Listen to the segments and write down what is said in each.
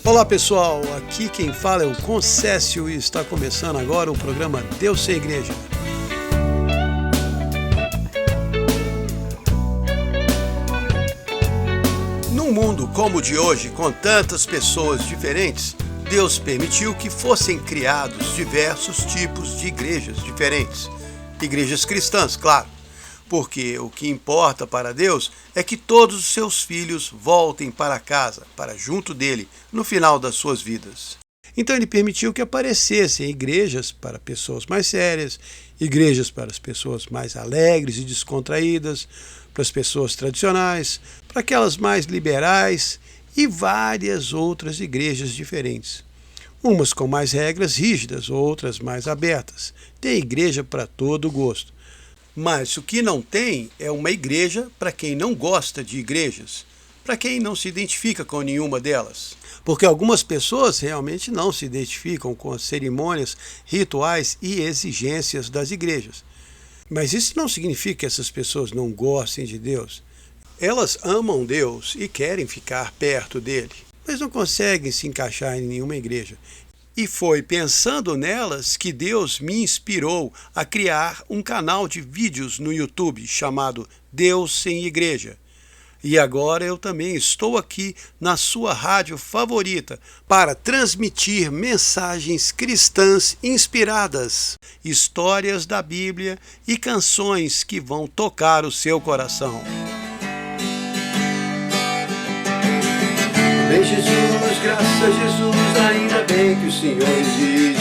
Olá pessoal, aqui quem fala é o Concécio e está começando agora o programa Deus Sem Igreja. Num mundo como o de hoje, com tantas pessoas diferentes, Deus permitiu que fossem criados diversos tipos de igrejas diferentes. Igrejas cristãs, claro, porque o que importa para Deus é que todos os seus filhos voltem para casa, para junto dele, no final das suas vidas. Então ele permitiu que aparecessem igrejas para pessoas mais sérias, igrejas para as pessoas mais alegres e descontraídas, para as pessoas tradicionais, para aquelas mais liberais e várias outras igrejas diferentes. Umas com mais regras rígidas, outras mais abertas. Tem igreja para todo gosto. Mas o que não tem é uma igreja para quem não gosta de igrejas, para quem não se identifica com nenhuma delas. Porque algumas pessoas realmente não se identificam com as cerimônias, rituais e exigências das igrejas. Mas isso não significa que essas pessoas não gostem de Deus. Elas amam Deus e querem ficar perto dele, mas não conseguem se encaixar em nenhuma igreja. E foi pensando nelas que Deus me inspirou a criar um canal de vídeos no YouTube chamado Deus Sem Igreja. E agora eu também estou aqui na sua rádio favorita para transmitir mensagens cristãs inspiradas, histórias da Bíblia e canções que vão tocar o seu coração. Bem, Jesus, graças a Jesus, ainda bem que o Senhor existe.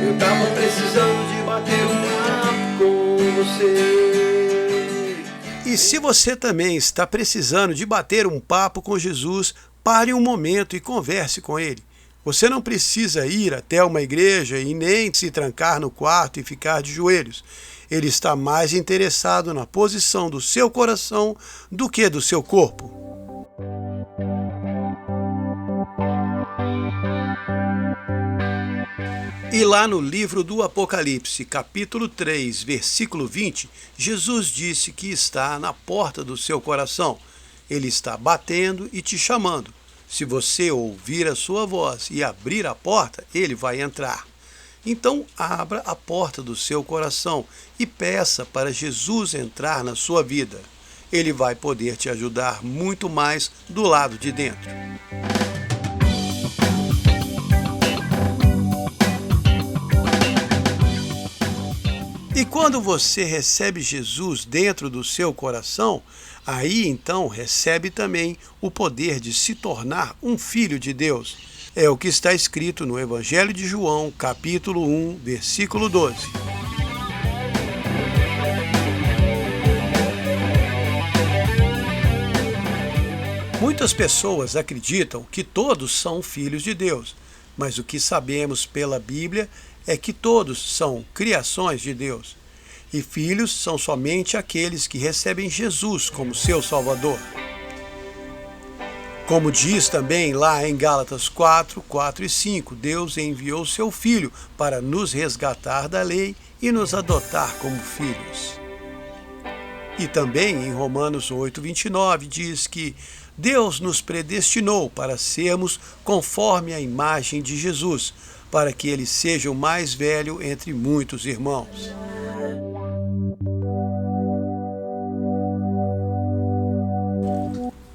Eu tava precisando de bater um papo com você. E se você também está precisando de bater um papo com Jesus, pare um momento e converse com ele. Você não precisa ir até uma igreja e nem se trancar no quarto e ficar de joelhos. Ele está mais interessado na posição do seu coração do que do seu corpo. E lá no livro do Apocalipse, capítulo 3, versículo 20, Jesus disse que está na porta do seu coração. Ele está batendo e te chamando. Se você ouvir a sua voz e abrir a porta, ele vai entrar. Então abra a porta do seu coração e peça para Jesus entrar na sua vida. Ele vai poder te ajudar muito mais do lado de dentro. E quando você recebe Jesus dentro do seu coração, aí então recebe também o poder de se tornar um filho de Deus. É o que está escrito no Evangelho de João, capítulo 1, versículo 12. Muitas pessoas acreditam que todos são filhos de Deus, mas o que sabemos pela Bíblia é que todos são criações de Deus. E filhos são somente aqueles que recebem Jesus como seu Salvador. Como diz também lá em Gálatas 4, 4 e 5, Deus enviou seu Filho para nos resgatar da lei e nos adotar como filhos. E também em Romanos 8, 29 diz que Deus nos predestinou para sermos conforme a imagem de Jesus, para que ele seja o mais velho entre muitos irmãos.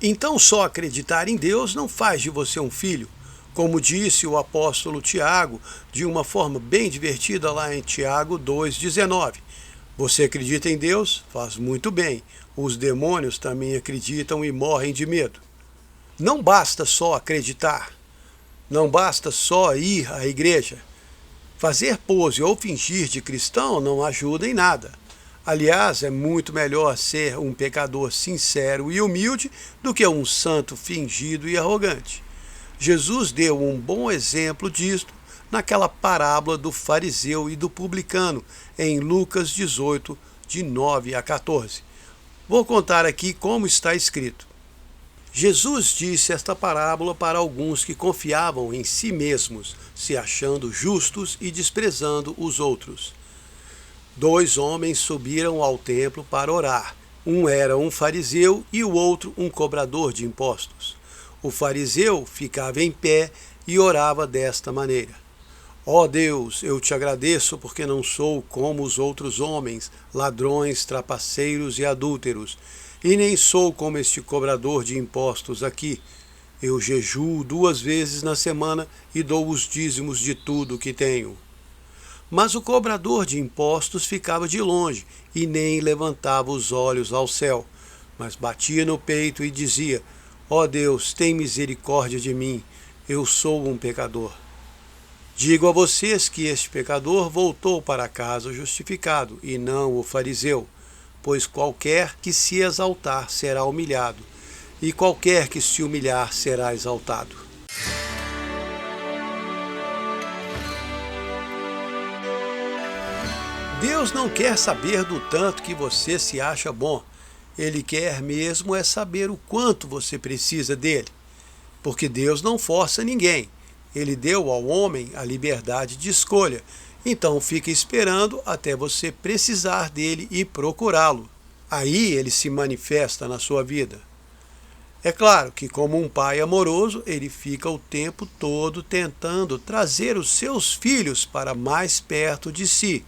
Então só acreditar em Deus não faz de você um filho. Como disse o apóstolo Tiago, de uma forma bem divertida lá em Tiago 2,19. Você acredita em Deus? Faz muito bem. Os demônios também acreditam e morrem de medo. Não basta só acreditar. Não basta só ir à igreja. Fazer pose ou fingir de cristão não ajuda em nada. Aliás, é muito melhor ser um pecador sincero e humilde do que um santo fingido e arrogante. Jesus deu um bom exemplo disto naquela parábola do fariseu e do publicano, em Lucas 18, de 9 a 14. Vou contar aqui como está escrito. Jesus disse esta parábola para alguns que confiavam em si mesmos, se achando justos e desprezando os outros. 2 homens subiram ao templo para orar. Um era um fariseu e o outro um cobrador de impostos. O fariseu ficava em pé e orava desta maneira: Ó Deus, eu te agradeço porque não sou como os outros homens, ladrões, trapaceiros e adúlteros, e nem sou como este cobrador de impostos aqui. Eu jejuo 2 vezes na semana e dou os dízimos de tudo que tenho. Mas o cobrador de impostos ficava de longe e nem levantava os olhos ao céu, mas batia no peito e dizia: Ó Deus, tem misericórdia de mim, eu sou um pecador. Digo a vocês que este pecador voltou para casa justificado, e não o fariseu, pois qualquer que se exaltar será humilhado, e qualquer que se humilhar será exaltado. Deus não quer saber do tanto que você se acha bom. Ele quer mesmo é saber o quanto você precisa dele. Porque Deus não força ninguém. Ele deu ao homem a liberdade de escolha. Então fica esperando até você precisar dele e procurá-lo. Aí ele se manifesta na sua vida. É claro que, como um pai amoroso, ele fica o tempo todo tentando trazer os seus filhos para mais perto de si.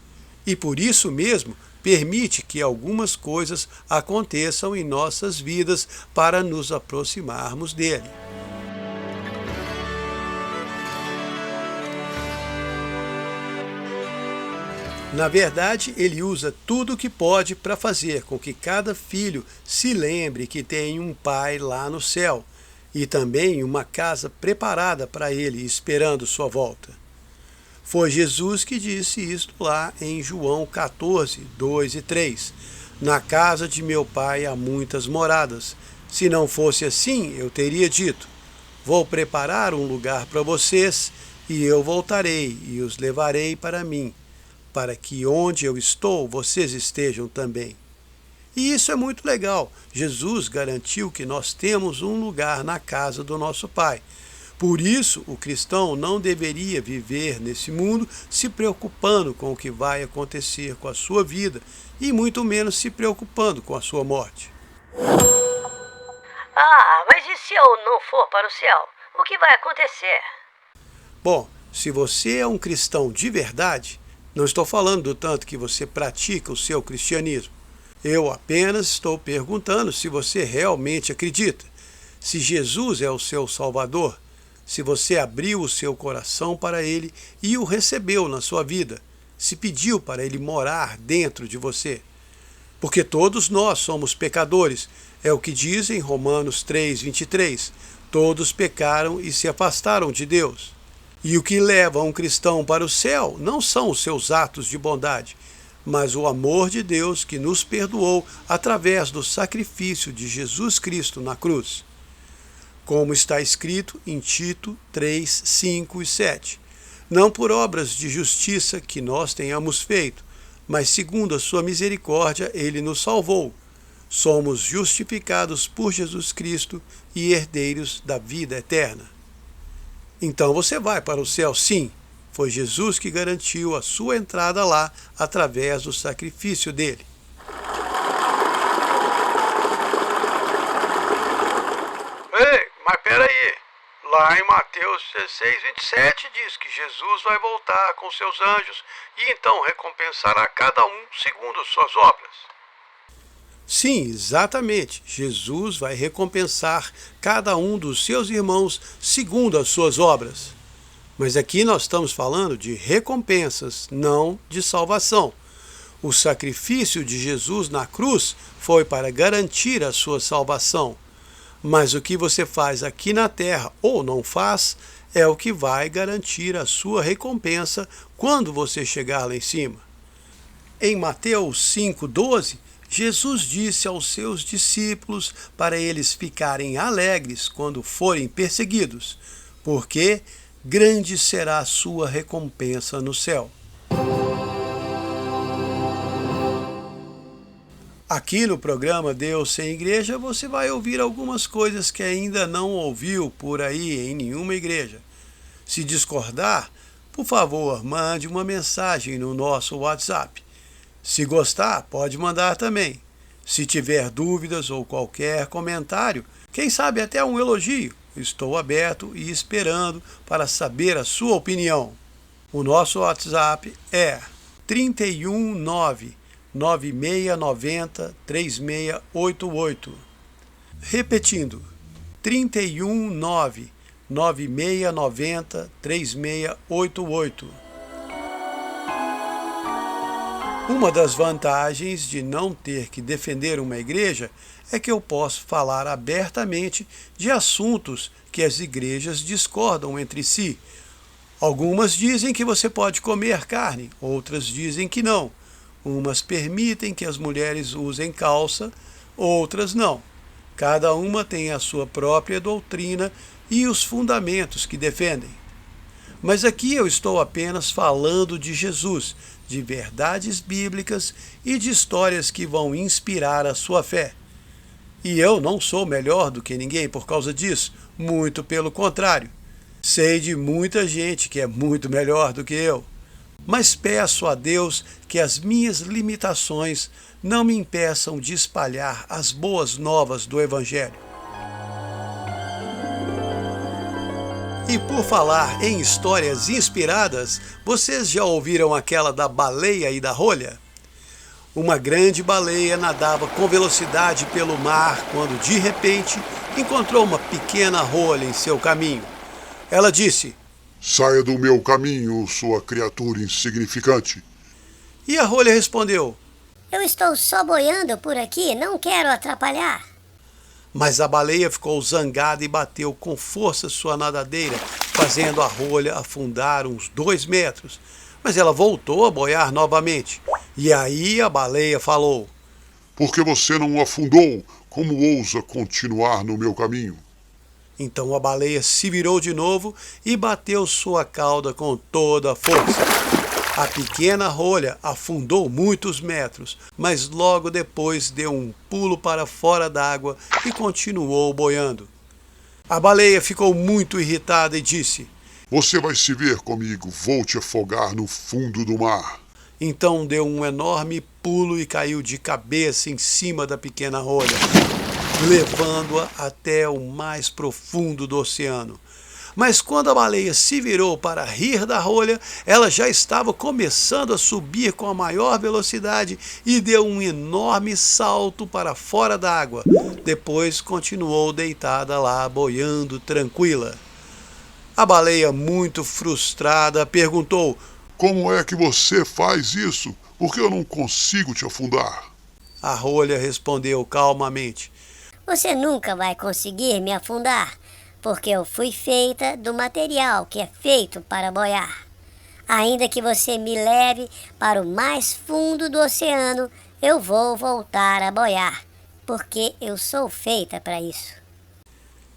E por isso mesmo, permite que algumas coisas aconteçam em nossas vidas para nos aproximarmos dele. Na verdade, ele usa tudo o que pode para fazer com que cada filho se lembre que tem um pai lá no céu e também uma casa preparada para ele, esperando sua volta. Foi Jesus que disse isto lá em João 14, 2 e 3. Na casa de meu pai há muitas moradas. Se não fosse assim, eu teria dito: vou preparar um lugar para vocês, e eu voltarei e os levarei para mim, para que onde eu estou, vocês estejam também. E isso é muito legal. Jesus garantiu que nós temos um lugar na casa do nosso Pai. Por isso, o cristão não deveria viver nesse mundo se preocupando com o que vai acontecer com a sua vida e muito menos se preocupando com a sua morte. Mas e se eu não for para o céu? O que vai acontecer? Bom, se você é um cristão de verdade, não estou falando do tanto que você pratica o seu cristianismo. Eu apenas estou perguntando se você realmente acredita. Se Jesus é o seu Salvador, se você abriu o seu coração para Ele e o recebeu na sua vida, se pediu para Ele morar dentro de você. Porque todos nós somos pecadores, é o que diz em Romanos 3:23. Todos pecaram e se afastaram de Deus. E o que leva um cristão para o céu não são os seus atos de bondade, mas o amor de Deus que nos perdoou através do sacrifício de Jesus Cristo na cruz. Como está escrito em Tito 3, 5 e 7. Não por obras de justiça que nós tenhamos feito, mas segundo a sua misericórdia ele nos salvou. Somos justificados por Jesus Cristo e herdeiros da vida eterna. Então você vai para o céu, sim. Foi Jesus que garantiu a sua entrada lá através do sacrifício dele. Ei, mas peraí. Lá em Mateus 16:27 diz que Jesus vai voltar com seus anjos e então recompensará cada um segundo suas obras. Sim, exatamente. Jesus vai recompensar cada um dos seus irmãos segundo as suas obras. Mas aqui nós estamos falando de recompensas, não de salvação. O sacrifício de Jesus na cruz foi para garantir a sua salvação. Mas o que você faz aqui na terra ou não faz é o que vai garantir a sua recompensa quando você chegar lá em cima. Em Mateus 5:12, Jesus disse aos seus discípulos para eles ficarem alegres quando forem perseguidos, porque grande será a sua recompensa no céu. Aqui no programa Deus Sem Igreja você vai ouvir algumas coisas que ainda não ouviu por aí em nenhuma igreja. Se discordar, por favor, mande uma mensagem no nosso WhatsApp. Se gostar, pode mandar também. Se tiver dúvidas ou qualquer comentário, quem sabe até um elogio, estou aberto e esperando para saber a sua opinião. O nosso WhatsApp é 319-9690-3688. Repetindo, 319-9690-3688. Uma das vantagens de não ter que defender uma igreja é que eu posso falar abertamente de assuntos que as igrejas discordam entre si. Algumas dizem que você pode comer carne, outras dizem que não. Umas permitem que as mulheres usem calça, outras não. Cada uma tem a sua própria doutrina e os fundamentos que defendem. Mas aqui eu estou apenas falando de Jesus, de verdades bíblicas e de histórias que vão inspirar a sua fé. E eu não sou melhor do que ninguém por causa disso, muito pelo contrário. Sei de muita gente que é muito melhor do que eu, mas peço a Deus que as minhas limitações não me impeçam de espalhar as boas novas do Evangelho. E por falar em histórias inspiradas, vocês já ouviram aquela da baleia e da rolha? Uma grande baleia nadava com velocidade pelo mar quando, de repente, encontrou uma pequena rolha em seu caminho. Ela disse: "Saia do meu caminho, sua criatura insignificante." E a rolha respondeu: "Eu estou só boiando por aqui, não quero atrapalhar." Mas a baleia ficou zangada e bateu com força sua nadadeira, fazendo a rolha afundar uns 2 metros. Mas ela voltou a boiar novamente. E aí a baleia falou: "Por que você não o afundou? Como ousa continuar no meu caminho?" Então a baleia se virou de novo e bateu sua cauda com toda a força. A pequena rolha afundou muitos metros, mas logo depois deu um pulo para fora d'água e continuou boiando. A baleia ficou muito irritada e disse: "Você vai se ver comigo, vou te afogar no fundo do mar." Então deu um enorme pulo e caiu de cabeça em cima da pequena rolha, levando-a até o mais profundo do oceano. Mas quando a baleia se virou para rir da rolha, ela já estava começando a subir com a maior velocidade e deu um enorme salto para fora d'água. Depois continuou deitada lá, boiando tranquila. A baleia, muito frustrada, perguntou: "Como é que você faz isso? Por que eu não consigo te afundar?" A rolha respondeu calmamente: "Você nunca vai conseguir me afundar, porque eu fui feita do material que é feito para boiar. Ainda que você me leve para o mais fundo do oceano, eu vou voltar a boiar, porque eu sou feita para isso."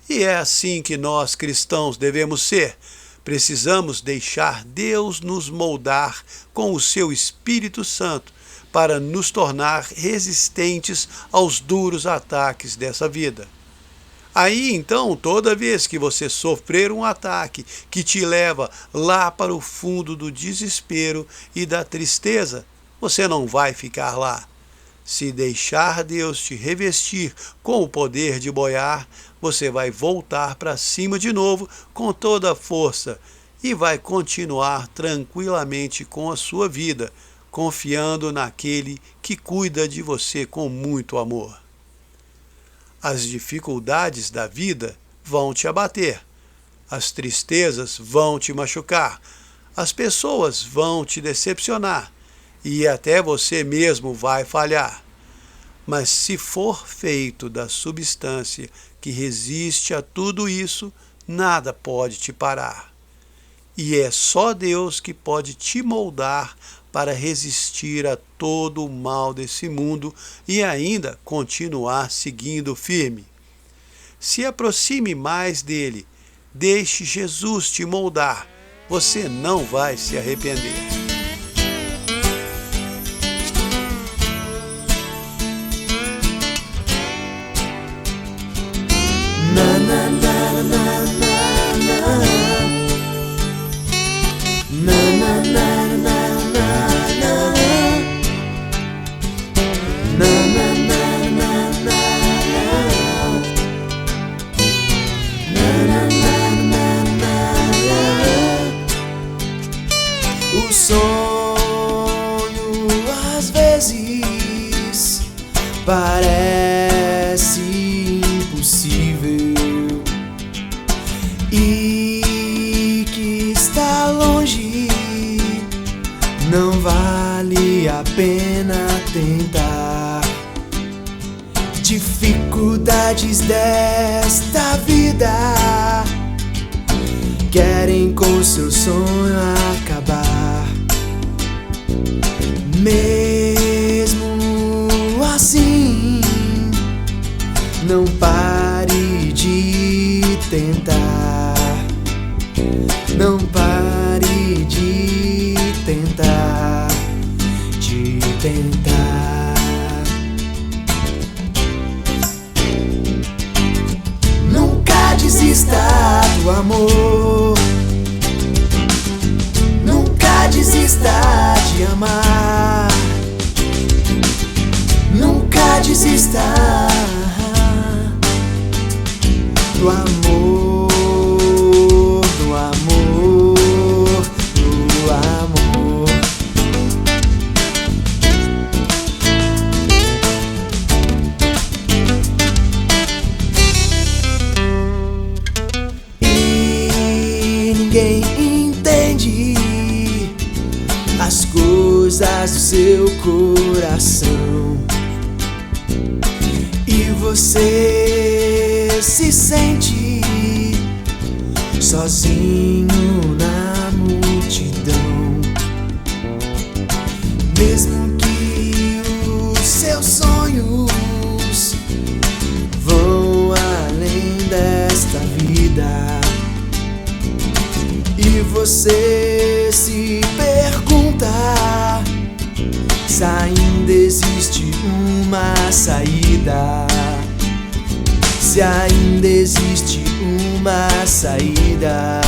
E é assim que nós cristãos devemos ser. Precisamos deixar Deus nos moldar com o seu Espírito Santo para nos tornar resistentes aos duros ataques dessa vida. Aí então, toda vez que você sofrer um ataque que te leva lá para o fundo do desespero e da tristeza, você não vai ficar lá. Se deixar Deus te revestir com o poder de boiar, você vai voltar para cima de novo com toda a força e vai continuar tranquilamente com a sua vida, confiando naquele que cuida de você com muito amor. As dificuldades da vida vão te abater, as tristezas vão te machucar, as pessoas vão te decepcionar e até você mesmo vai falhar. Mas se for feito da substância que resiste a tudo isso, nada pode te parar. E é só Deus que pode te moldar para resistir a todo o mal desse mundo e ainda continuar seguindo firme. Se aproxime mais dele, deixe Jesus te moldar, você não vai se arrepender. Na na na parece impossível e que está longe, não vale a pena tentar. Dificuldades desta vida querem com seu sonho acabar. Mesmo assim, não pare de tentar. Não pare de tentar, de tentar. Nunca desista do amor. Nunca desista de amar. Nunca desista do amor, do amor, do amor. E ninguém entende as coisas do seu coração, e você se sente sozinho na multidão. Mesmo que os seus sonhos vão além desta vida, e você se pergunta se ainda existe uma saída, se ainda existe uma saída,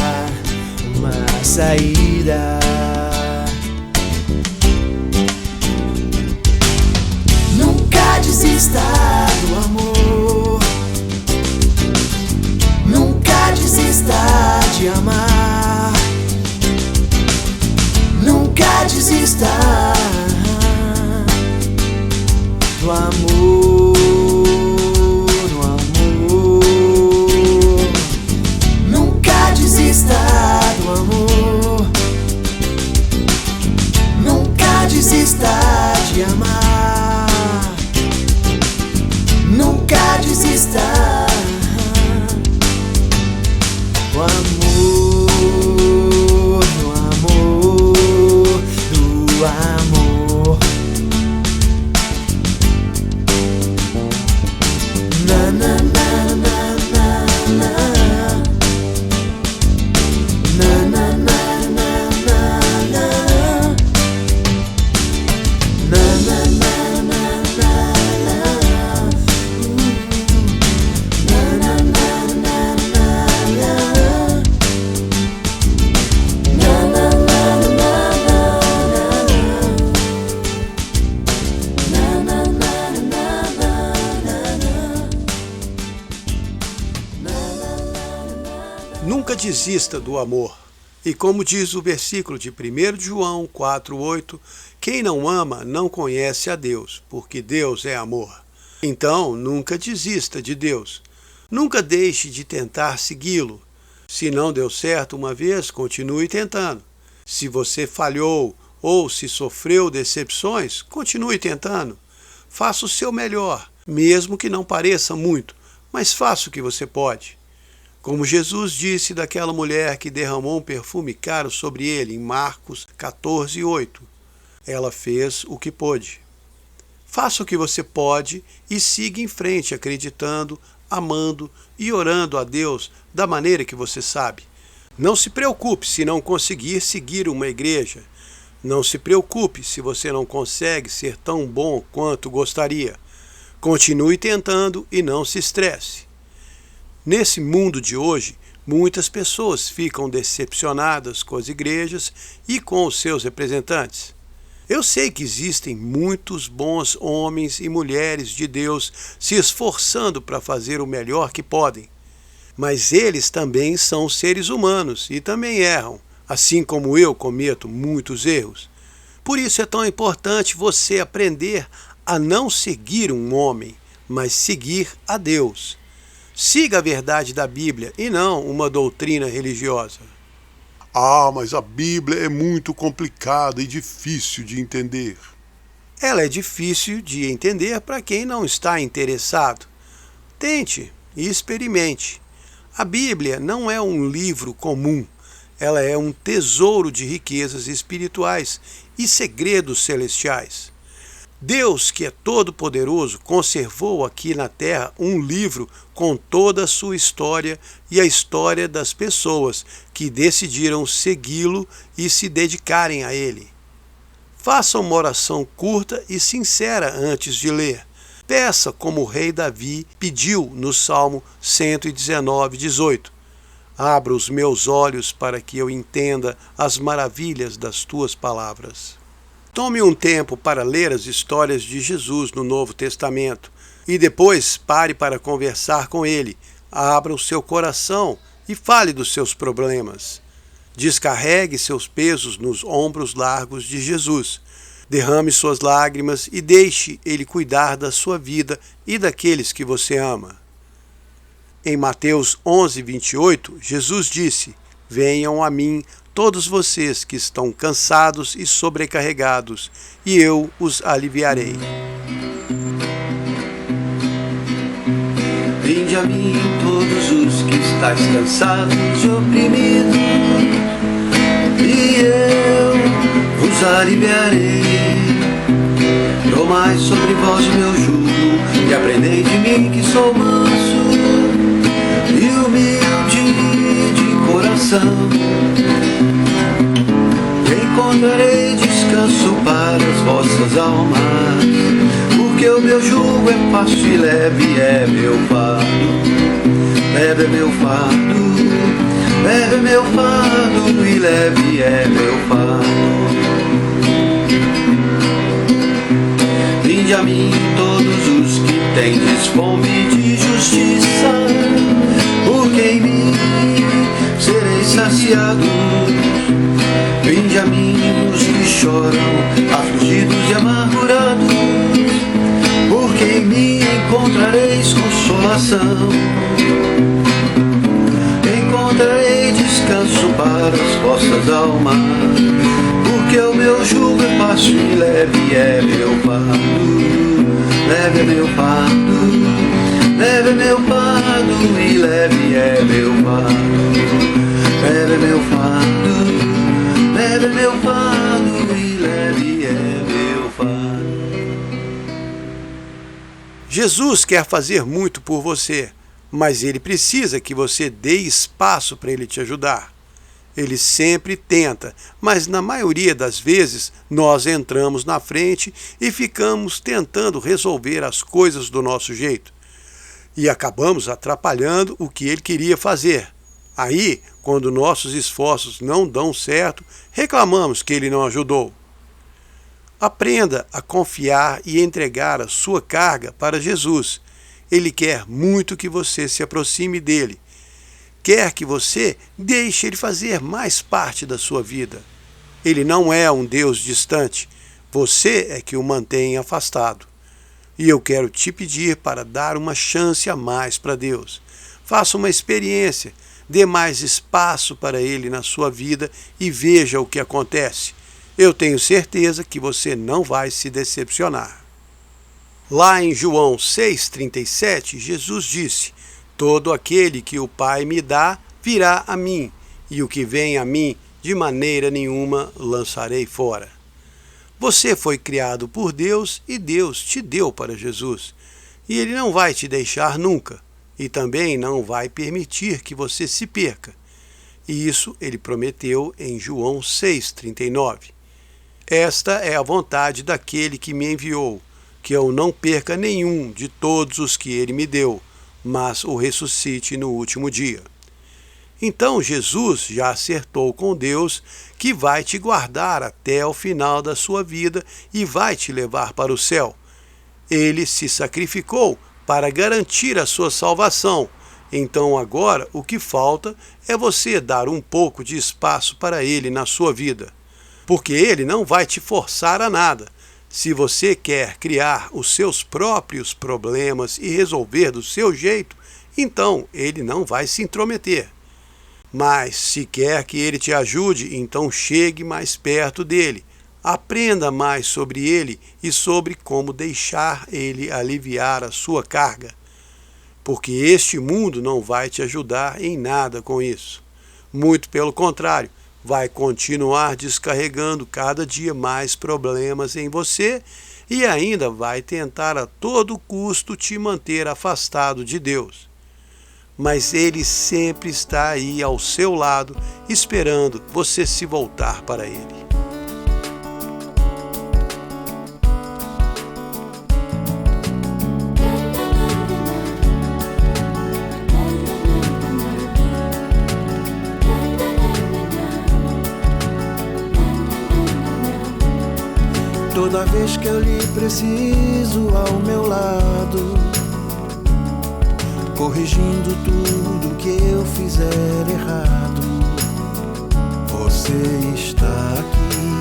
uma saída. Nunca desista do amor. Nunca desista de amar. Nunca desista do amor, do amor. Nunca desista do amor. Nunca desista de amar. Nunca desista do amor, do amor, do amor. Na na na na na na. Na na na na na na. Na na na na na na. Na na na na na na. Na na na na na na. Na na na na na. Nunca desista do amor. E como diz o versículo de 1 João 4,8, quem não ama não conhece a Deus, porque Deus é amor. Então, nunca desista de Deus. Nunca deixe de tentar segui-lo. Se não deu certo uma vez, continue tentando. Se você falhou ou se sofreu decepções, continue tentando. Faça o seu melhor, mesmo que não pareça muito, mas faça o que você pode. Como Jesus disse daquela mulher que derramou um perfume caro sobre ele, em Marcos 14:8. Ela fez o que pôde. Faça o que você pode e siga em frente acreditando, amando e orando a Deus da maneira que você sabe. Não se preocupe se não conseguir seguir uma igreja. Não se preocupe se você não consegue ser tão bom quanto gostaria. Continue tentando e não se estresse. Nesse mundo de hoje, muitas pessoas ficam decepcionadas com as igrejas e com os seus representantes. Eu sei que existem muitos bons homens e mulheres de Deus se esforçando para fazer o melhor que podem. Mas eles também são seres humanos e também erram, assim como eu cometo muitos erros. Por isso é tão importante você aprender a não seguir um homem, mas seguir a Deus. Siga a verdade da Bíblia e não uma doutrina religiosa. Ah, mas a Bíblia é muito complicada e difícil de entender. Ela é difícil de entender para quem não está interessado. Tente e experimente. A Bíblia não é um livro comum. Ela é um tesouro de riquezas espirituais e segredos celestiais. Deus, que é todo-poderoso, conservou aqui na terra um livro com toda a sua história e a história das pessoas que decidiram segui-lo e se dedicarem a ele. Faça uma oração curta e sincera antes de ler. Peça como o rei Davi pediu no Salmo 119:18. Abra os meus olhos para que eu entenda as maravilhas das tuas palavras. Tome um tempo para ler as histórias de Jesus no Novo Testamento e depois pare para conversar com ele. Abra o seu coração e fale dos seus problemas. Descarregue seus pesos nos ombros largos de Jesus. Derrame suas lágrimas e deixe ele cuidar da sua vida e daqueles que você ama. Em Mateus 11:28, Jesus disse: Venham a mim todos vocês que estão cansados e sobrecarregados, e eu os aliviarei. Vinde a mim todos os que estáis cansados e oprimidos, e eu vos aliviarei. Tomai sobre vós o meu jugo e aprendei de mim, que sou manso e humilde de coração. Encontrarei descanso para as vossas almas, porque o meu jugo é fácil e leve é meu fardo. Leve é meu fardo, leve é meu fardo e leve é meu fardo. Vinde a mim todos os que tendes fome de justiça, porque em mim sereis saciados. Vinde a mim os que choram, afligidos e amargurados, porque em mim encontrareis consolação. Encontrarei descanso para as vossas almas, porque o meu jugo é fácil e leve é meu fardo. Leve é meu fardo, leve é meu fardo e leve é meu fardo. Leve é meu fardo, leve é meu fardo e leve é meu fardo. Jesus quer fazer muito por você, mas ele precisa que você dê espaço para ele te ajudar. Ele sempre tenta, mas na maioria das vezes nós entramos na frente e ficamos tentando resolver as coisas do nosso jeito. E acabamos atrapalhando o que ele queria fazer. Aí, quando nossos esforços não dão certo, reclamamos que ele não ajudou. Aprenda a confiar e entregar a sua carga para Jesus. Ele quer muito que você se aproxime dele. Quer que você deixe ele fazer mais parte da sua vida. Ele não é um Deus distante. Você é que o mantém afastado. E eu quero te pedir para dar uma chance a mais para Deus. Faça uma experiência. Dê mais espaço para ele na sua vida e veja o que acontece. Eu tenho certeza que você não vai se decepcionar. Lá em João 6,37, Jesus disse: Todo aquele que o Pai me dá virá a mim, e o que vem a mim, de maneira nenhuma lançarei fora. Você foi criado por Deus e Deus te deu para Jesus. E ele não vai te deixar nunca, e também não vai permitir que você se perca. E isso ele prometeu em João 6,39. Esta é a vontade daquele que me enviou, que eu não perca nenhum de todos os que ele me deu, mas o ressuscite no último dia. Então Jesus já acertou com Deus que vai te guardar até o final da sua vida e vai te levar para o céu. Ele se sacrificou para garantir a sua salvação. Então agora o que falta é você dar um pouco de espaço para ele na sua vida. Porque ele não vai te forçar a nada. Se você quer criar os seus próprios problemas e resolver do seu jeito, então ele não vai se intrometer. Mas se quer que ele te ajude, então chegue mais perto dele. Aprenda mais sobre ele e sobre como deixar ele aliviar a sua carga. Porque este mundo não vai te ajudar em nada com isso. Muito pelo contrário, vai continuar descarregando cada dia mais problemas em você e ainda vai tentar a todo custo te manter afastado de Deus. Mas Ele sempre está aí ao seu lado, esperando você se voltar para Ele. Toda vez que eu lhe preciso ao meu lado, corrigindo tudo que eu fizer errado, você está aqui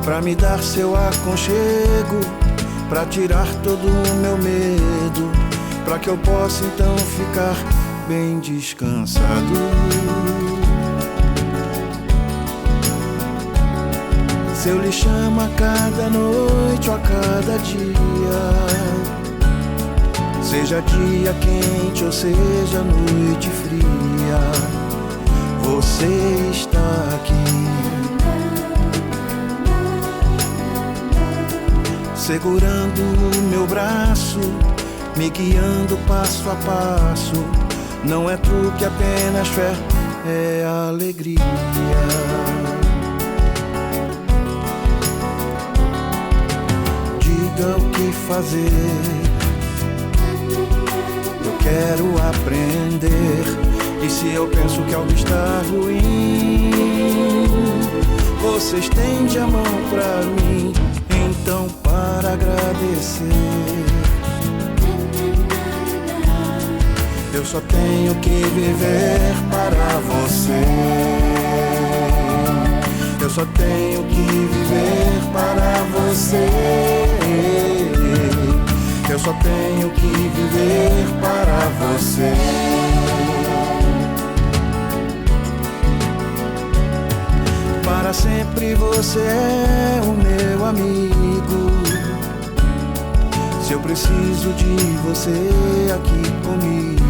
pra me dar seu aconchego, pra tirar todo o meu medo, pra que eu possa então ficar bem descansado. Se eu lhe chamo a cada noite ou a cada dia, seja dia quente ou seja noite fria, você está aqui, segurando o meu braço, me guiando passo a passo. Não é truque, apenas fé, é alegria. O que fazer, eu quero aprender. E se eu penso que algo está ruim, você estende a mão pra mim. Então, para agradecer, eu só tenho que viver para você. Eu só tenho que viver para você. Eu só tenho que viver para você. Para sempre você é o meu amigo. Se eu preciso de você aqui comigo,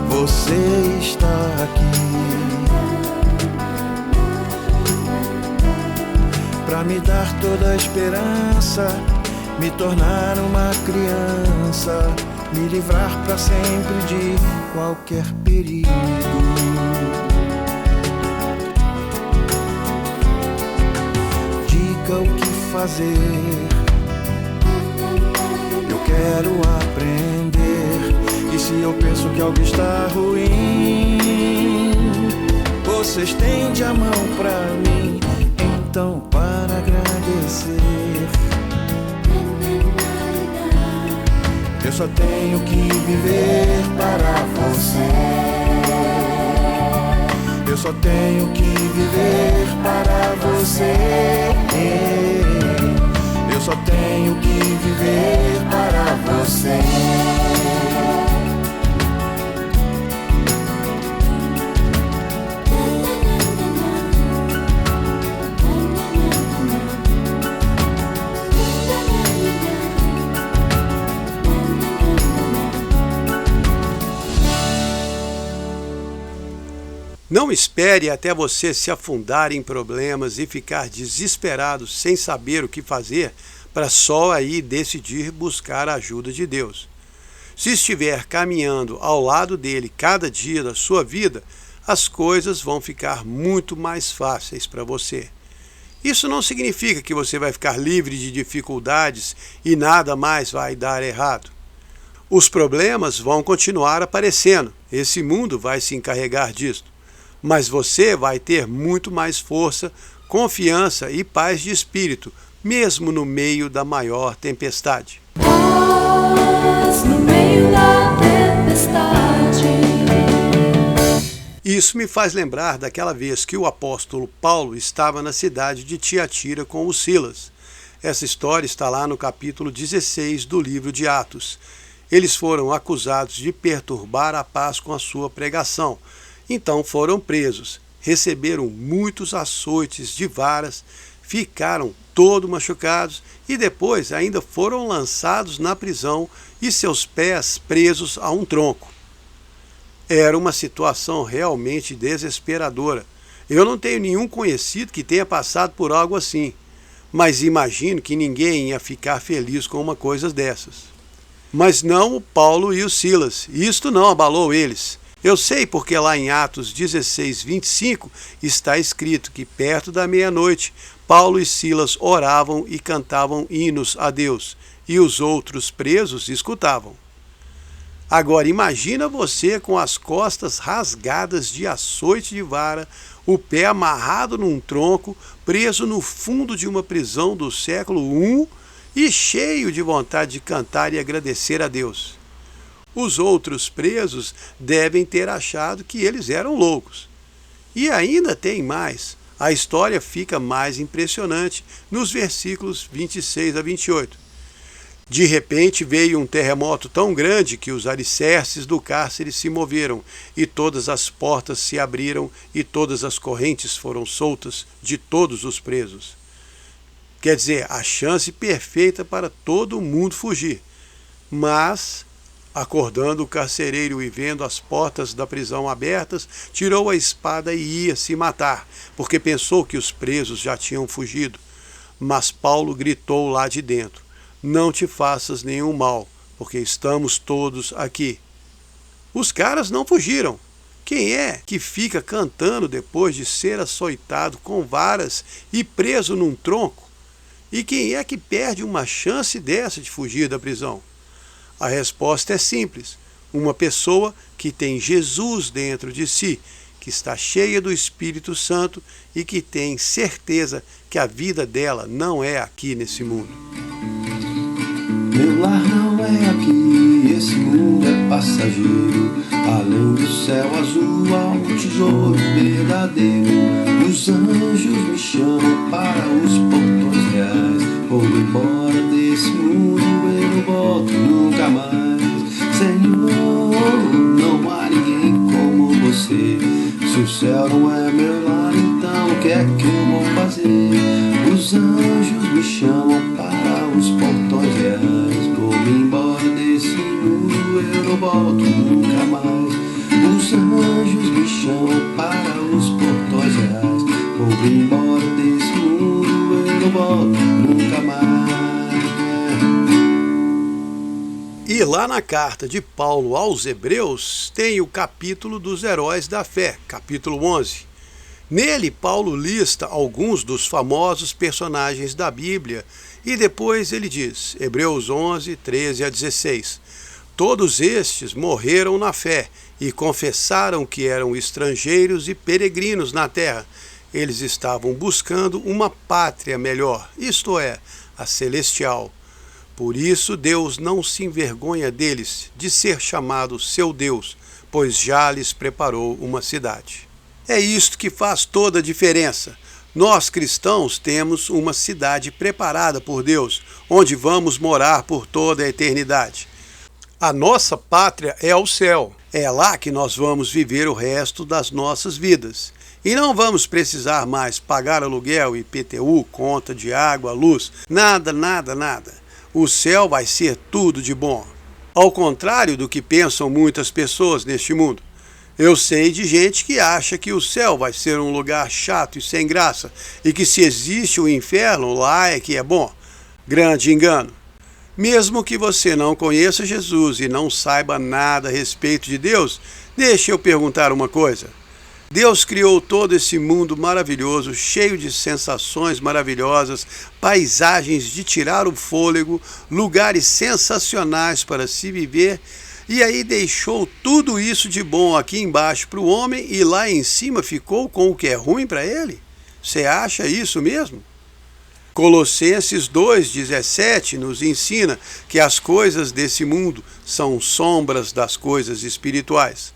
você está aqui. Pra me dar toda a esperança, me tornar uma criança, me livrar pra sempre de qualquer perigo. Diga o que fazer, eu quero aprender. E se eu penso que algo está ruim, você estende a mão pra mim. Então, para agradecer, eu só tenho que viver para você. Eu só tenho que viver para você. Eu só tenho que viver para você. Não espere até você se afundar em problemas e ficar desesperado sem saber o que fazer para só aí decidir buscar a ajuda de Deus. Se estiver caminhando ao lado dele cada dia da sua vida, as coisas vão ficar muito mais fáceis para você. Isso não significa que você vai ficar livre de dificuldades e nada mais vai dar errado. Os problemas vão continuar aparecendo, esse mundo vai se encarregar disso. Mas você vai ter muito mais força, confiança e paz de espírito, mesmo no meio da maior tempestade. Paz no meio da tempestade. Isso me faz lembrar daquela vez que o apóstolo Paulo estava na cidade de Tiatira com o Silas. Essa história está lá no capítulo 16 do livro de Atos. Eles foram acusados de perturbar a paz com a sua pregação. Então foram presos, receberam muitos açoites de varas, ficaram todos machucados e depois ainda foram lançados na prisão e seus pés presos a um tronco. Era uma situação realmente desesperadora. Eu não tenho nenhum conhecido que tenha passado por algo assim, mas imagino que ninguém ia ficar feliz com uma coisa dessas. Mas não o Paulo e o Silas. Isto não abalou eles. Eu sei porque lá em Atos 16, 25 está escrito que perto da meia-noite Paulo e Silas oravam e cantavam hinos a Deus, e os outros presos escutavam. Agora imagina você com as costas rasgadas de açoite de vara, o pé amarrado num tronco, preso no fundo de uma prisão do século I e cheio de vontade de cantar e agradecer a Deus. Os outros presos devem ter achado que eles eram loucos. E ainda tem mais. A história fica mais impressionante nos versículos 26 a 28. De repente veio um terremoto tão grande que os alicerces do cárcere se moveram, e todas as portas se abriram, e todas as correntes foram soltas de todos os presos. Quer dizer, a chance perfeita para todo mundo fugir. Mas, acordando o carcereiro e vendo as portas da prisão abertas, tirou a espada e ia se matar, porque pensou que os presos já tinham fugido. Mas Paulo gritou lá de dentro: não te faças nenhum mal, porque estamos todos aqui. Os caras não fugiram. Quem é que fica cantando depois de ser açoitado com varas e preso num tronco? E quem é que perde uma chance dessa de fugir da prisão? A resposta é simples: uma pessoa que tem Jesus dentro de si, que está cheia do Espírito Santo e que tem certeza que a vida dela não é aqui nesse mundo. Meu lar não é aqui, esse mundo é passageiro. Além do céu azul há um tesouro verdadeiro. Os anjos me chamam para os portões reais. Vou embora desse mundo, eu não volto nunca mais. Senhor, não há ninguém como você. Se o céu não é meu lar, então o que é que eu vou fazer? Os anjos me chamam para os portões reais. Vou-me embora desse mundo, eu não volto nunca mais. Os anjos me chamam para os portões reais. Vou-me embora desse mundo, eu não volto nunca mais. E lá na carta de Paulo aos Hebreus tem o capítulo dos heróis da fé, capítulo 11. Nele, Paulo lista alguns dos famosos personagens da Bíblia e depois ele diz, Hebreus 11, 13 a 16, todos estes morreram na fé e confessaram que eram estrangeiros e peregrinos na terra. Eles estavam buscando uma pátria melhor, isto é, a celestial. Por isso Deus não se envergonha deles de ser chamado seu Deus, pois já lhes preparou uma cidade. É isto que faz toda a diferença. Nós cristãos temos uma cidade preparada por Deus, onde vamos morar por toda a eternidade. A nossa pátria é o céu. É lá que nós vamos viver o resto das nossas vidas. E não vamos precisar mais pagar aluguel, IPTU, conta de água, luz, nada. O céu vai ser tudo de bom. Ao contrário do que pensam muitas pessoas neste mundo. Eu sei de gente que acha que o céu vai ser um lugar chato e sem graça, e que se existe o inferno, lá é que é bom. Grande engano. Mesmo que você não conheça Jesus e não saiba nada a respeito de Deus, deixe eu perguntar uma coisa. Deus criou todo esse mundo maravilhoso, cheio de sensações maravilhosas, paisagens de tirar o fôlego, lugares sensacionais para se viver, e aí deixou tudo isso de bom aqui embaixo para o homem e lá em cima ficou com o que é ruim para ele? Você acha isso mesmo? Colossenses 2,17 nos ensina que as coisas desse mundo são sombras das coisas espirituais.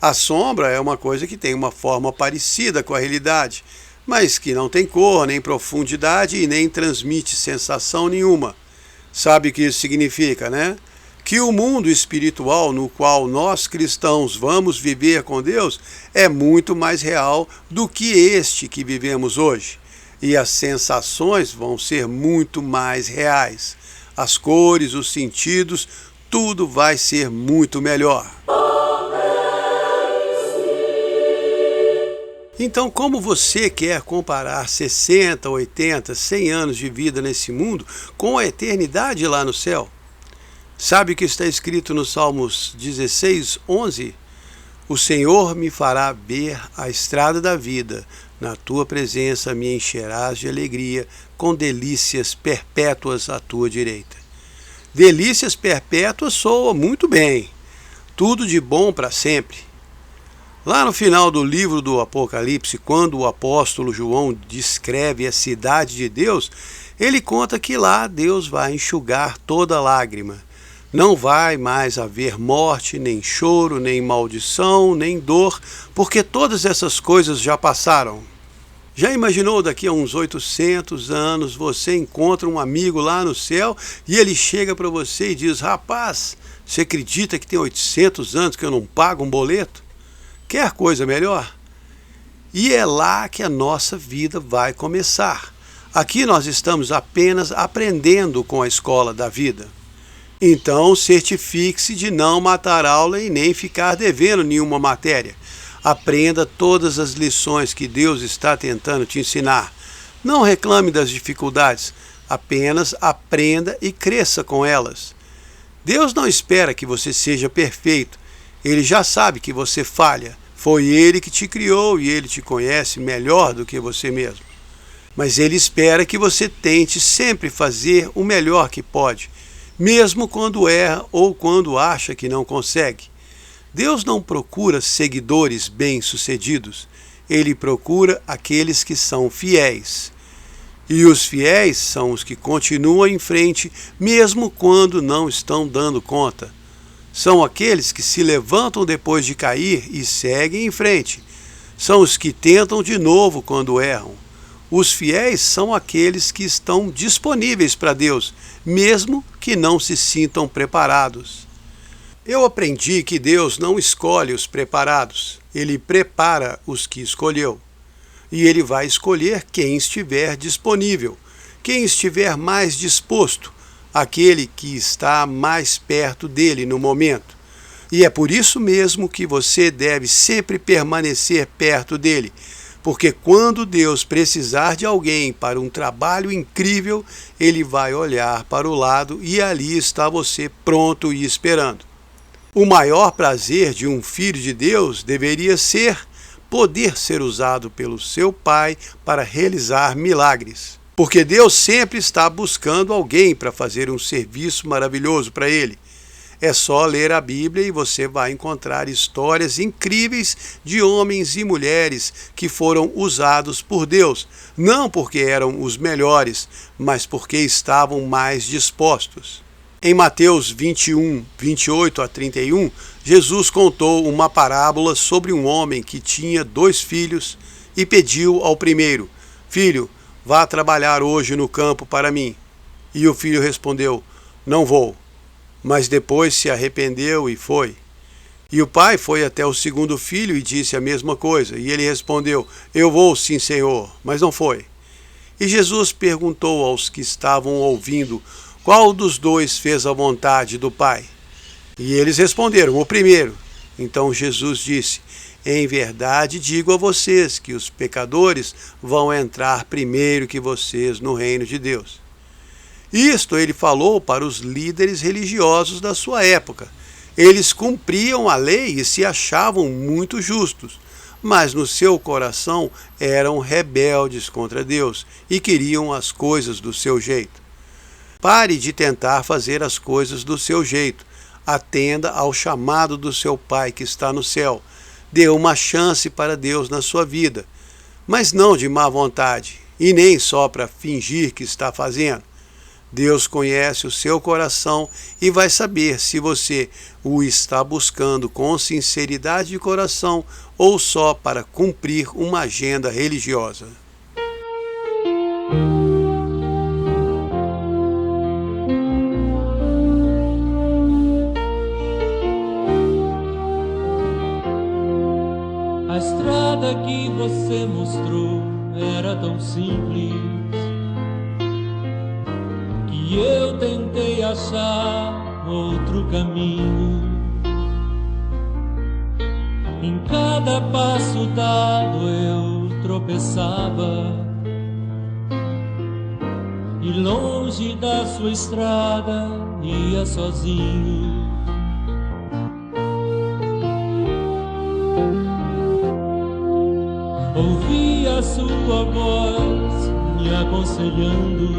A sombra é uma coisa que tem uma forma parecida com a realidade, mas que não tem cor, nem profundidade e nem transmite sensação nenhuma. Sabe o que isso significa, né? Que o mundo espiritual no qual nós cristãos vamos viver com Deus é muito mais real do que este que vivemos hoje. E as sensações vão ser muito mais reais. As cores, os sentidos, tudo vai ser muito melhor. Então, como você quer comparar 60, 80, 100 anos de vida nesse mundo com a eternidade lá no céu? Sabe o que está escrito no Salmos 16, 11? O Senhor me fará ver a estrada da vida, na tua presença me encherás de alegria, com delícias perpétuas à tua direita. Delícias perpétuas soa muito bem, tudo de bom para sempre. Lá no final do livro do Apocalipse, quando o apóstolo João descreve a cidade de Deus, ele conta que lá Deus vai enxugar toda lágrima. Não vai mais haver morte, nem choro, nem maldição, nem dor, porque todas essas coisas já passaram. Já imaginou daqui a uns 800 anos você encontra um amigo lá no céu e ele chega para você e diz: rapaz, você acredita que tem 800 anos que eu não pago um boleto? Quer coisa melhor? E é lá que a nossa vida vai começar. Aqui nós estamos apenas aprendendo com a escola da vida. Então, certifique-se de não matar aula e nem ficar devendo nenhuma matéria. Aprenda todas as lições que Deus está tentando te ensinar. Não reclame das dificuldades, apenas aprenda e cresça com elas. Deus não espera que você seja perfeito. Ele já sabe que você falha. Foi Ele que te criou e Ele te conhece melhor do que você mesmo. Mas Ele espera que você tente sempre fazer o melhor que pode, mesmo quando erra ou quando acha que não consegue. Deus não procura seguidores bem-sucedidos. Ele procura aqueles que são fiéis. E os fiéis são os que continuam em frente, mesmo quando não estão dando conta. São aqueles que se levantam depois de cair e seguem em frente. São os que tentam de novo quando erram. Os fiéis são aqueles que estão disponíveis para Deus, mesmo que não se sintam preparados. Eu aprendi que Deus não escolhe os preparados, Ele prepara os que escolheu. E Ele vai escolher quem estiver disponível, quem estiver mais disposto, aquele que está mais perto dele no momento. E é por isso mesmo que você deve sempre permanecer perto dele, porque quando Deus precisar de alguém para um trabalho incrível, ele vai olhar para o lado e ali está você pronto e esperando. O maior prazer de um filho de Deus deveria ser poder ser usado pelo seu Pai para realizar milagres. Porque Deus sempre está buscando alguém para fazer um serviço maravilhoso para Ele. É só ler a Bíblia e você vai encontrar histórias incríveis de homens e mulheres que foram usados por Deus, não porque eram os melhores, mas porque estavam mais dispostos. Em Mateus 21, 28 a 31, Jesus contou uma parábola sobre um homem que tinha 2 filhos e pediu ao primeiro: filho, vá trabalhar hoje no campo para mim. E o filho respondeu: não vou. Mas depois se arrependeu e foi. E o pai foi até o segundo filho e disse a mesma coisa. E ele respondeu: eu vou sim, Senhor, mas não foi. E Jesus perguntou aos que estavam ouvindo: qual dos 2 fez a vontade do pai? E eles responderam: o primeiro. Então Jesus disse: em verdade digo a vocês que os pecadores vão entrar primeiro que vocês no reino de Deus. Isto ele falou para os líderes religiosos da sua época. Eles cumpriam a lei e se achavam muito justos, mas no seu coração eram rebeldes contra Deus e queriam as coisas do seu jeito. Pare de tentar fazer as coisas do seu jeito. Atenda ao chamado do seu Pai que está no céu. Dê uma chance para Deus na sua vida, mas não de má vontade, e nem só para fingir que está fazendo. Deus conhece o seu coração e vai saber se você o está buscando com sinceridade de coração ou só para cumprir uma agenda religiosa. A estrada que você mostrou era tão simples que eu tentei achar outro caminho. Em cada passo dado eu tropeçava, e longe da sua estrada ia sozinho. Ouvi a sua voz me aconselhando,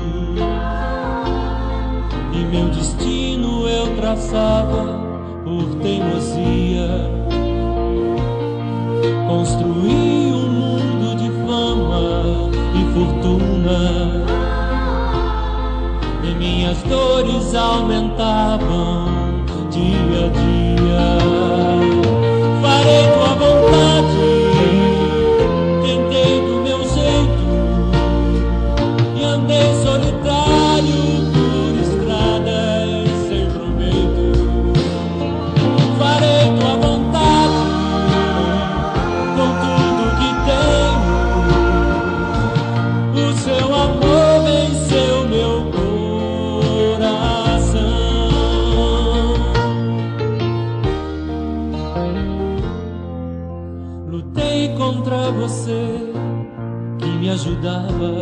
e meu destino eu traçava por teimosia. Construí um mundo de fama e fortuna, e minhas dores aumentavam dia a dia. Farei tua vontade, contra você que me ajudava,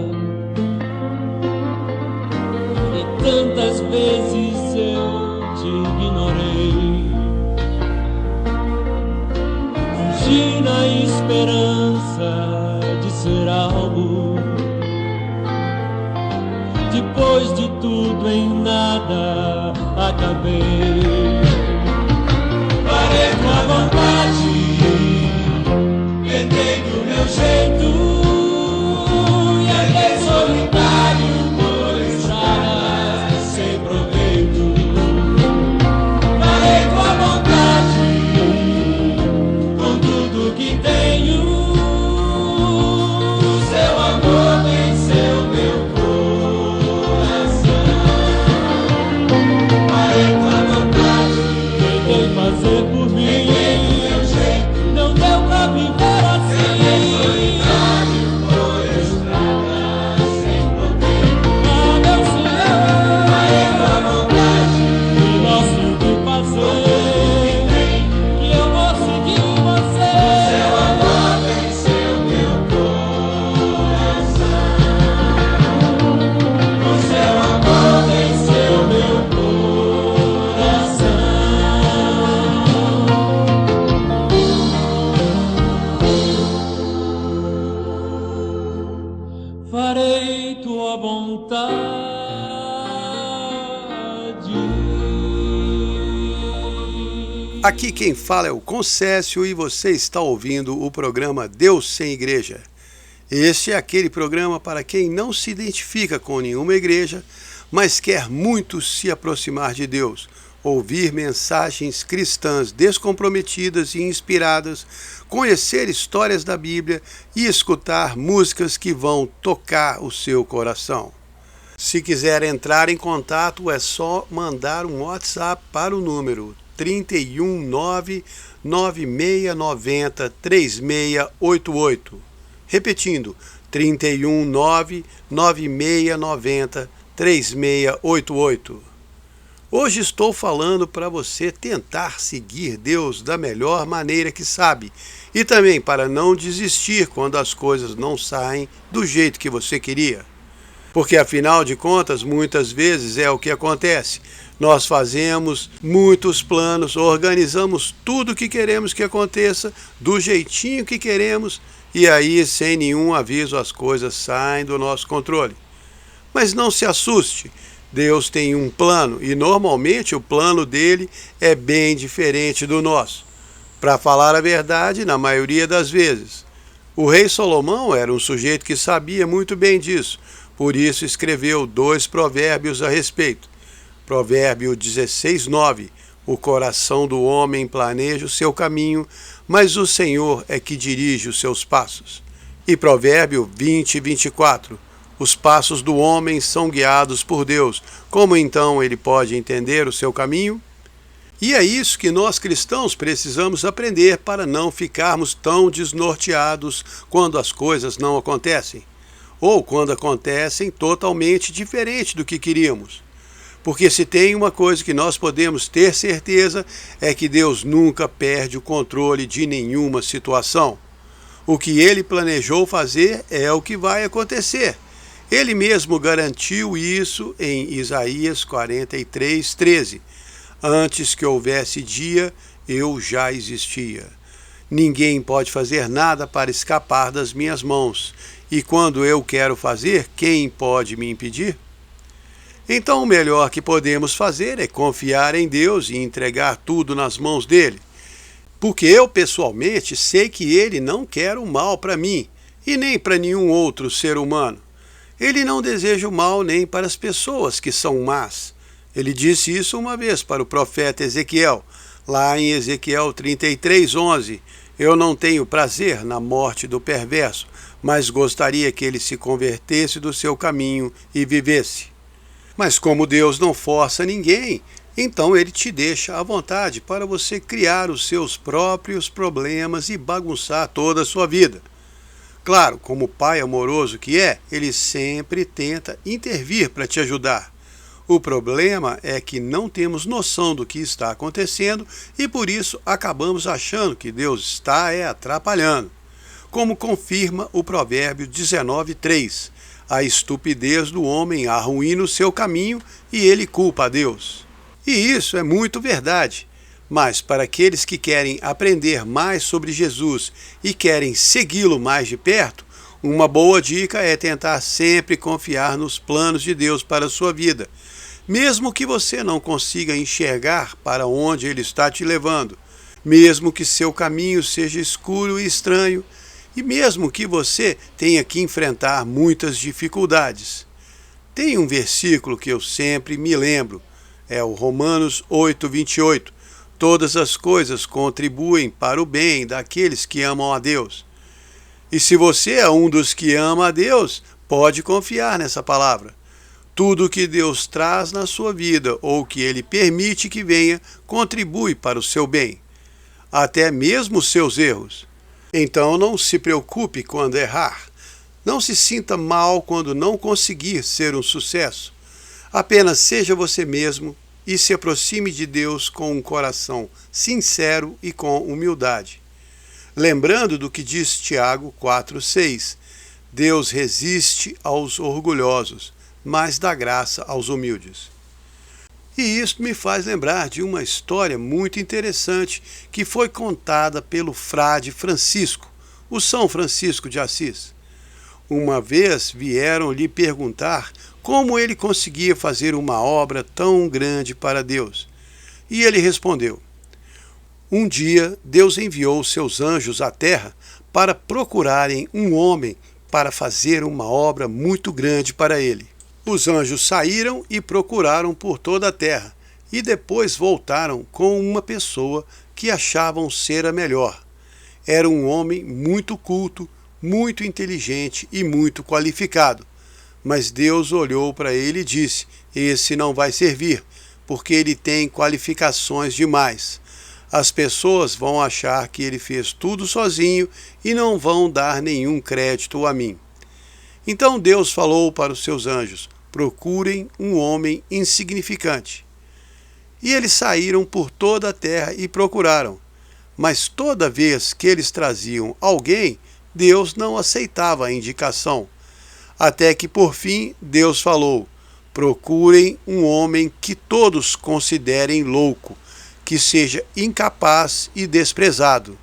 e tantas vezes eu te ignorei. Fugi na esperança de ser algo, depois de tudo em nada acabei. Farei tua vontade, tentei do meu jeito, e andei solitário por estradas sem proveito. Farei tua vontade, com tudo que tenho. O seu amor venceu meu coração. Farei tua vontade, tentei fazer por mim, não deu pra viver assim. Farei tua vontade. Aqui quem fala é o Concécio e você está ouvindo o programa Deus Sem Igreja. Este é aquele programa para quem não se identifica com nenhuma igreja, mas quer muito se aproximar de Deus, ouvir mensagens cristãs descomprometidas e inspiradas, conhecer histórias da Bíblia e escutar músicas que vão tocar o seu coração. Se quiser entrar em contato, é só mandar um WhatsApp para o número 319-9690-3688. Repetindo, 319-9690-3688. Hoje estou falando para você tentar seguir Deus da melhor maneira que sabe e também para não desistir quando as coisas não saem do jeito que você queria. Porque afinal de contas, muitas vezes é o que acontece. Nós fazemos muitos planos, organizamos tudo o que queremos que aconteça, do jeitinho que queremos, e aí sem nenhum aviso as coisas saem do nosso controle. Mas não se assuste. Deus tem um plano e normalmente o plano dele é bem diferente do nosso. Para falar a verdade, na maioria das vezes. O rei Salomão era um sujeito que sabia muito bem disso, Por isso escreveu 2 provérbios a respeito. Provérbio 16:9. O coração do homem planeja o seu caminho, mas o Senhor é que dirige os seus passos. E Provérbio 20:24. Os passos do homem são guiados por Deus. Como então ele pode entender o seu caminho? E é isso que nós cristãos precisamos aprender para não ficarmos tão desnorteados quando as coisas não acontecem, ou quando acontecem totalmente diferente do que queríamos. Porque se tem uma coisa que nós podemos ter certeza é que Deus nunca perde o controle de nenhuma situação. O que Ele planejou fazer é o que vai acontecer. Ele mesmo garantiu isso em Isaías 43:13. Antes que houvesse dia, eu já existia. Ninguém pode fazer nada para escapar das minhas mãos. E quando eu quero fazer, quem pode me impedir? Então o melhor que podemos fazer é confiar em Deus e entregar tudo nas mãos dele. Porque eu pessoalmente sei que ele não quer o mal para mim e nem para nenhum outro ser humano. Ele não deseja o mal nem para as pessoas que são más. Ele disse isso uma vez para o profeta Ezequiel, lá em Ezequiel 33:11. Eu não tenho prazer na morte do perverso, mas gostaria que ele se convertesse do seu caminho e vivesse. Mas como Deus não força ninguém, então ele te deixa à vontade para você criar os seus próprios problemas e bagunçar toda a sua vida. Claro, como pai amoroso que é, ele sempre tenta intervir para te ajudar. O problema é que não temos noção do que está acontecendo e por isso acabamos achando que Deus está atrapalhando. Como confirma o Provérbio 19:3. A estupidez do homem arruína o seu caminho e ele culpa a Deus. E isso é muito verdade. Mas para aqueles que querem aprender mais sobre Jesus e querem segui-lo mais de perto, uma boa dica é tentar sempre confiar nos planos de Deus para a sua vida, mesmo que você não consiga enxergar para onde ele está te levando, mesmo que seu caminho seja escuro e estranho, e mesmo que você tenha que enfrentar muitas dificuldades. Tem um versículo que eu sempre me lembro, é o Romanos 8:28. Todas as coisas contribuem para o bem daqueles que amam a Deus. E se você é um dos que ama a Deus, pode confiar nessa palavra. Tudo que Deus traz na sua vida ou que Ele permite que venha, contribui para o seu bem. Até mesmo os seus erros. Então não se preocupe quando errar. Não se sinta mal quando não conseguir ser um sucesso. Apenas seja você mesmo e se aproxime de Deus com um coração sincero e com humildade. Lembrando do que diz Tiago 4:6, Deus resiste aos orgulhosos, mas dá graça aos humildes. E isso me faz lembrar de uma história muito interessante que foi contada pelo frade Francisco, o São Francisco de Assis. Uma vez vieram lhe perguntar como ele conseguia fazer uma obra tão grande para Deus. E ele respondeu: um dia Deus enviou seus anjos à terra para procurarem um homem para fazer uma obra muito grande para ele. Os anjos saíram e procuraram por toda a terra, e depois voltaram com uma pessoa que achavam ser a melhor. Era um homem muito culto, muito inteligente e muito qualificado. Mas Deus olhou para ele e disse: esse não vai servir, porque ele tem qualificações demais. As pessoas vão achar que ele fez tudo sozinho e não vão dar nenhum crédito a mim. Então Deus falou para os seus anjos: procurem um homem insignificante. E eles saíram por toda a terra e procuraram. Mas toda vez que eles traziam alguém, Deus não aceitava a indicação. Até que por fim Deus falou: procurem um homem que todos considerem louco, que seja incapaz e desprezado.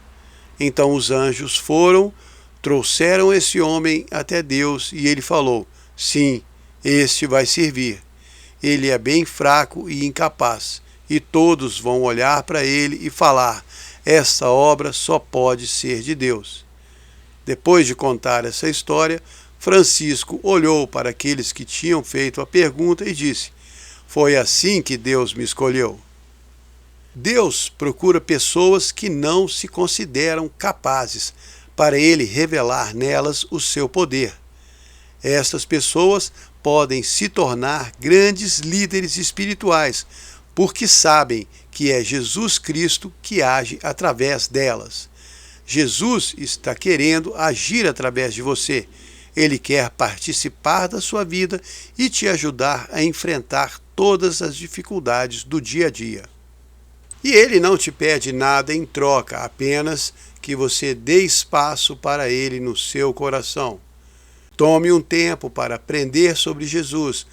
Então os anjos foram, trouxeram esse homem até Deus e ele falou: sim, este vai servir. Ele é bem fraco e incapaz, e todos vão olhar para ele e falar: essa obra só pode ser de Deus. Depois de contar essa história, Francisco olhou para aqueles que tinham feito a pergunta e disse: foi assim que Deus me escolheu. Deus procura pessoas que não se consideram capazes para Ele revelar nelas o seu poder. Estas pessoas podem se tornar grandes líderes espirituais, porque sabem que é Jesus Cristo que age através delas. Jesus está querendo agir através de você. Ele quer participar da sua vida e te ajudar a enfrentar todas as dificuldades do dia a dia. E Ele não te pede nada em troca, apenas que você dê espaço para Ele no seu coração. Tome um tempo para aprender sobre Jesus,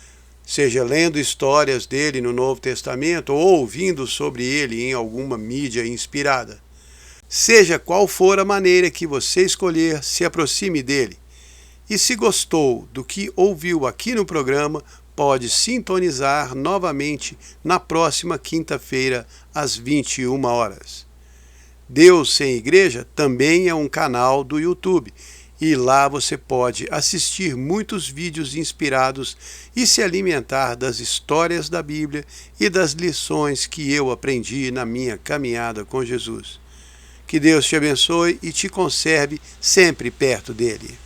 seja lendo histórias dele no Novo Testamento ou ouvindo sobre ele em alguma mídia inspirada. Seja qual for a maneira que você escolher, se aproxime dele. E se gostou do que ouviu aqui no programa, pode sintonizar novamente na próxima quinta-feira, às 21 horas. Deus Sem Igreja também é um canal do YouTube, e lá você pode assistir muitos vídeos inspirados e se alimentar das histórias da Bíblia e das lições que eu aprendi na minha caminhada com Jesus. Que Deus te abençoe e te conserve sempre perto dele.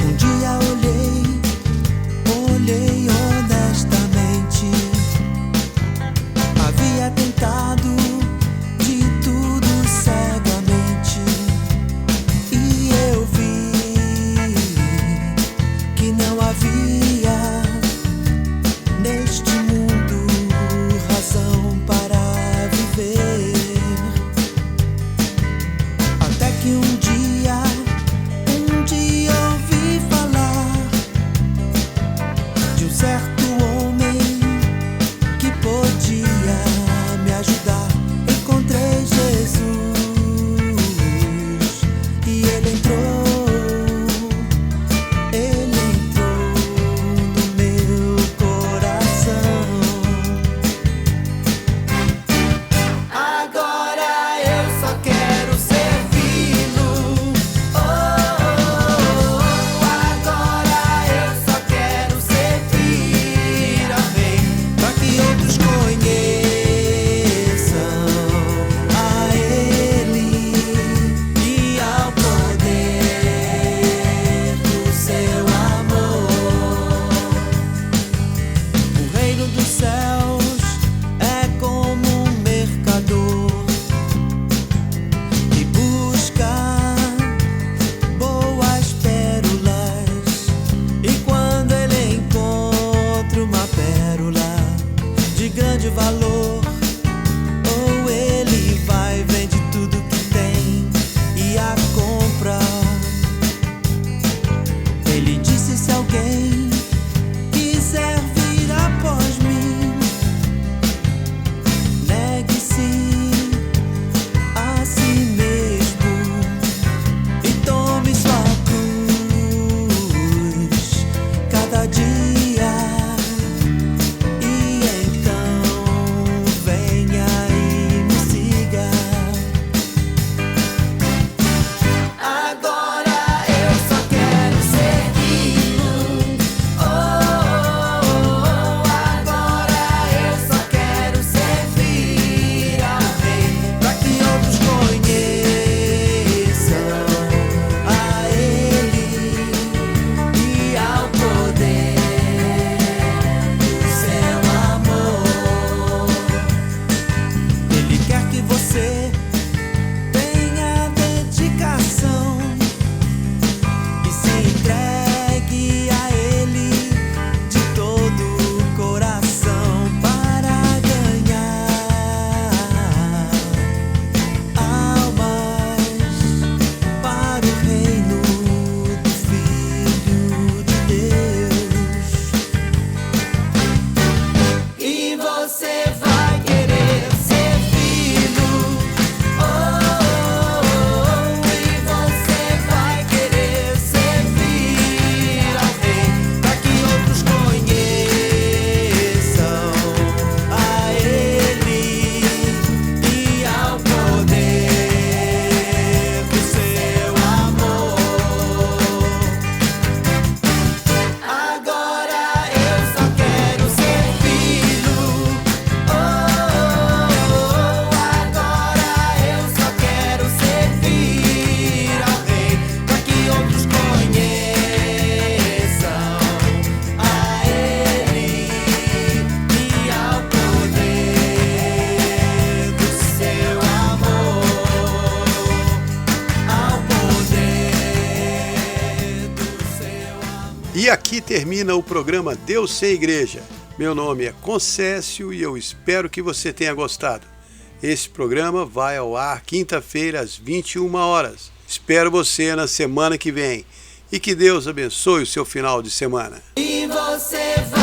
Um dia olhei honestamente. Havia tentado de tudo cegamente, e eu vi que não havia neste mundo razão para E aqui termina o programa Deus Sem Igreja. Meu nome é Concécio e eu espero que você tenha gostado. Esse programa vai ao ar quinta-feira às 21 horas. Espero você na semana que vem. E que Deus abençoe o seu final de semana. E você vai